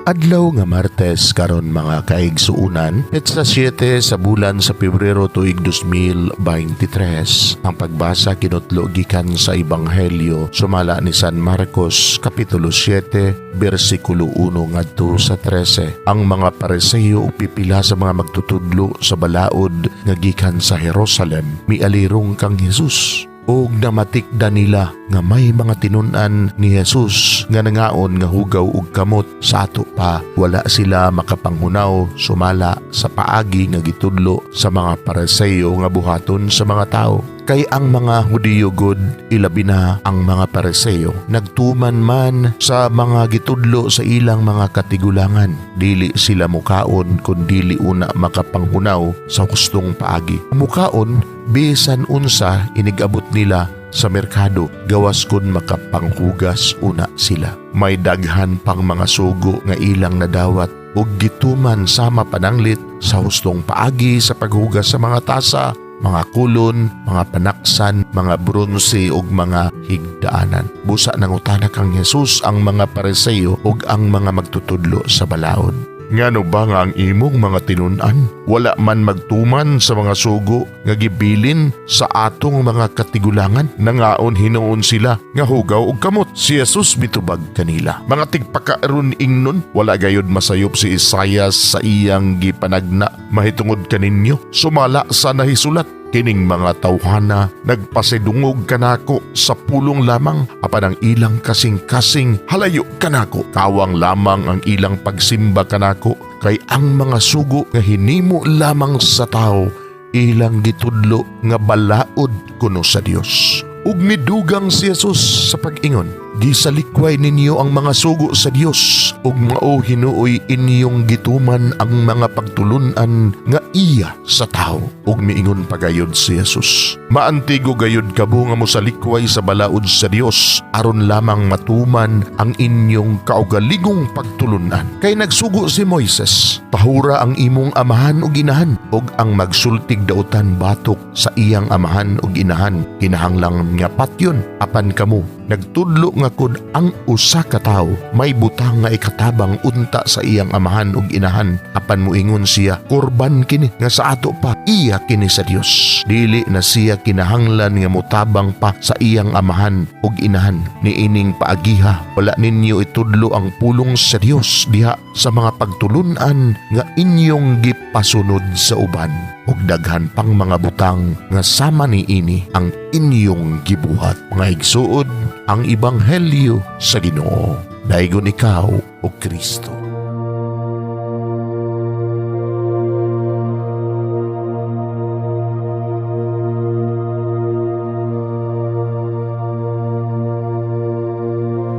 Adlaw nga Martes karon mga kaigsuunan, petsa 7 sa bulan sa Pebrero tuig 2023. Ang pagbasa kinutlo gikan sa Ebanghelyo sumala ni San Marcos kapitulo 7 bersikulo 1 ngadto sa 13. Ang mga Pariseo pipila sa mga magtutudlo sa balaod nga gikan sa Jerusalem mialirong kang Hesus. Og namatikda nila nga may mga tinun-an ni Jesus nga nangaon nga hugaw og kamot sa ato pa. Wala sila makapanghunaw sumala sa paagi nga gitudlo sa mga Pariseo nga buhaton sa mga tao. Kay ang mga Hudiyo gud, ilabi na ang mga Pariseo, nagtuman man sa mga gitudlo sa ilang mga katigulangan. Dili sila mukaon kun dili una makapanghunaw sa hustong paagi. Mukaon bisan unsa inigabot nila sa merkado, gawas kun makapanghugas una sila. May daghan pang mga sugo nga ilang nadawat ug gituman sama pananglit sa hustong paagi sa paghugas sa mga tasa, mga kulon, mga panaksan, mga bronse ug mga higdaanan. Busa nangutana kang Jesus ang mga Pariseo ug ang mga magtutudlo sa balaod. Ngano ba nga ang imong mga tinun-an? Wala man magtuman sa mga sugo nga gibilin sa atong mga katigulangan. Nangaon hinuon sila nga hugaw og kamot. Si Jesus mitubag kanila. Mga tigpakaaron ingnon, wala gayud masayop si Isaias sa iyang gipanagna. Mahitungod kaninyo, sumala sa nahisulat. Kining mga tawhana nagpasidungog kanako sa pulong lamang, apan ang ilang kasing-kasing halayo kanako. Kawang lamang ang ilang pagsimba kanako, kay ang mga sugo nga hinimo lamang sa tao ilang gitudlo nga balaod kuno sa Dios. Ug midugang si Jesus sa pag-ingon, gisalikway ninyo ang mga sugo sa Dios ug mao hinuoy inyong gituman ang mga pagtulunan nga iya sa tao. Ug miingon pagayod si Jesus, maantigo gayud kabo nga mosalikway sa balaod sa Dios aron lamang matuman ang inyong kaugalingong pagtulunan. Kay nagsugo si Moises, pahura ang imong amahan ug inahan, ug ang magsultig dautan batok sa iyang amahan ug inahan, kinahanglang nga patyon. Apan kamo nagtudlo nga kun ang usa ka tawo may butang nga ikatabang unta sa iyang amahan ug inahan, apan muingon siya, kurban kini nga sa ato pa, iya kini sa Dios. Dili na siya kinahanglan nga mutabang pa sa iyang amahan ug inahan. Niining paagiha, wala ninyo itudlo ang pulong sa Dios diha sa mga pagtulunan nga inyong gipasunod sa uban. Ug daghan pang mga butang nga sama niini ang inyong gibuhat. Mga igsuod, ang Ebanghelyo sa Ginoo. Daigon ikaw, o Kristo.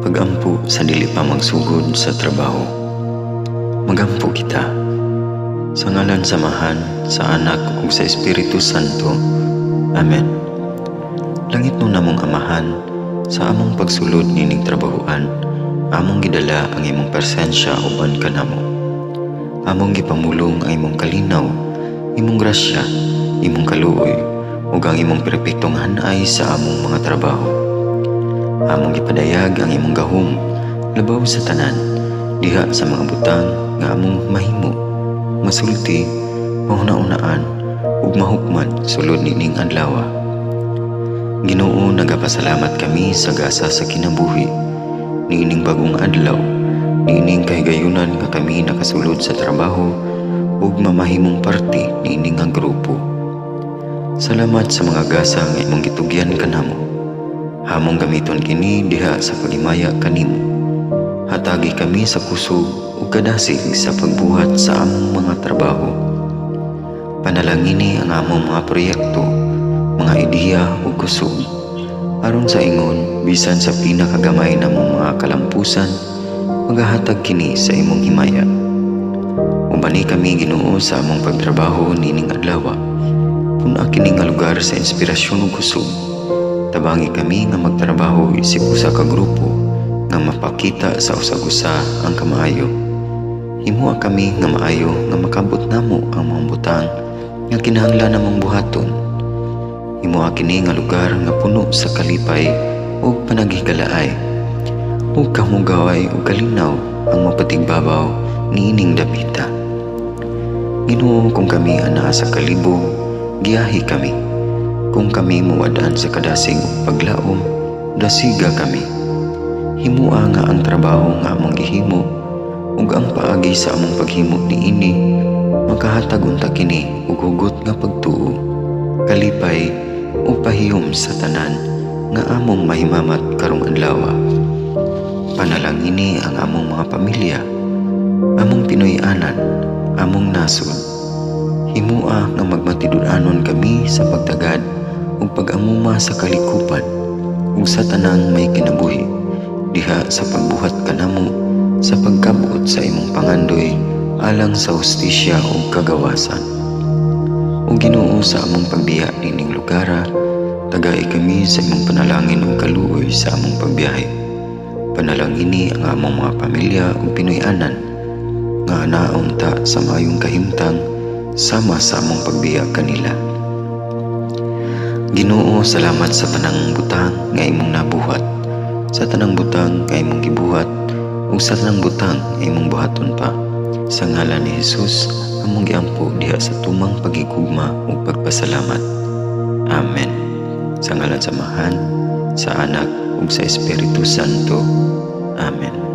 Pagampo sa dili pa magsugod sa trabaho. Magampo kita. Sa ngalan samahan, sa Anak ug sa Espiritu Santo. Amen. Langit no namong Amahan, sa among pagsulod nining trabahoan, among gidala ang imong presensya uban kanamo. Among gipamulong ang imong kalinaw, imong grasya, imong kaluoy, ug ang imong perpektong hanay sa among mga trabaho. Among gipadayag ang imong gahom labaw sa tanan, diha sa mga butang nga among mahimo, masulti, mahuna-unaan, ug mahukman sulod nining adlaw. Ginoo, nagapasalamat kami sa gasa sa kinabuhi, niining bagong adlaw, niining kahigayunan nga kami nakasulod sa trabaho ug mamahimong parte niining nga grupo. Salamat sa mga gasa nga imong gitugyan kanamo. Hamong gamiton kini diha sa pagimaya kanimo. Hatagi kami sa kusog ug kadasig sa pagbuhat sa among mga trabaho. Panalangini ang among mga proyekto, mga ideya ug kusog, aron sa ingon bisan sa pinakagamay namong mga kalampusan, magahatag kini sa imong himaya. Ubani kami Ginoo sa among pagtrabaho nining adlaw. Puna kini nga lugar sa inspirasyon ug kusog. Tabangi kami nga magtrabaho isip usa ka grupo nga mapakita sa usag-usa ang kamaayo. Himuha kami nga maayo nga makabot namo ang mga butang nga kinahanglan namong buhaton. Himuha kini nga lugar nga puno sa kalipay ug panagigalaay. ug kamugaway ug kalinaw ang mapatigbabaw niining dapita. Ginoo, kung kami ana sa kalibog, giyahi kami. Kung kami muwadaan sa kadasig ug paglaom, dasiga kami. Himua nga ang trabaho nga among gihimo ug ang paagi sa among paghimo niini makahatag unta kini og hugot nga pagtuo, kalipay ug pahiyom sa tanan nga among mahimamat karong adlaw. Panalangini ang among mga pamilya, among Pinoy-anan, among nasod. Himua nga magmatidud-anon kami sa pagtagad ug pag-amuma sa kalikupan ug sa tanang may kinabuhi diha sa pagbuhat kanamo sa pagkabuot sa imong pangandoy alang sa hustisya ug kagawasan. O Ginoo, sa among pagbiya nining lugara, tagay kami sa imong panalangin ug kaluoy sa among pagbiyahe. Panalangini ang among mga pamilya ug Pinoy-anan nga anaon ta sa maayong kahimtang sama sa among pagbiya kanila. Ginoo, salamat sa tanang butang nga imong nabuhat, sa tanang butang nga imong gibuhat ug sa tanang butang nga imong buhaton pa. Sa ngalan ni Jesus, among giampo diha sa tumang pagigugma ug pagpasalamat. Amen. Sa ngalan sa Amahan, sa Anak ug sa Espiritu Santo. Amen.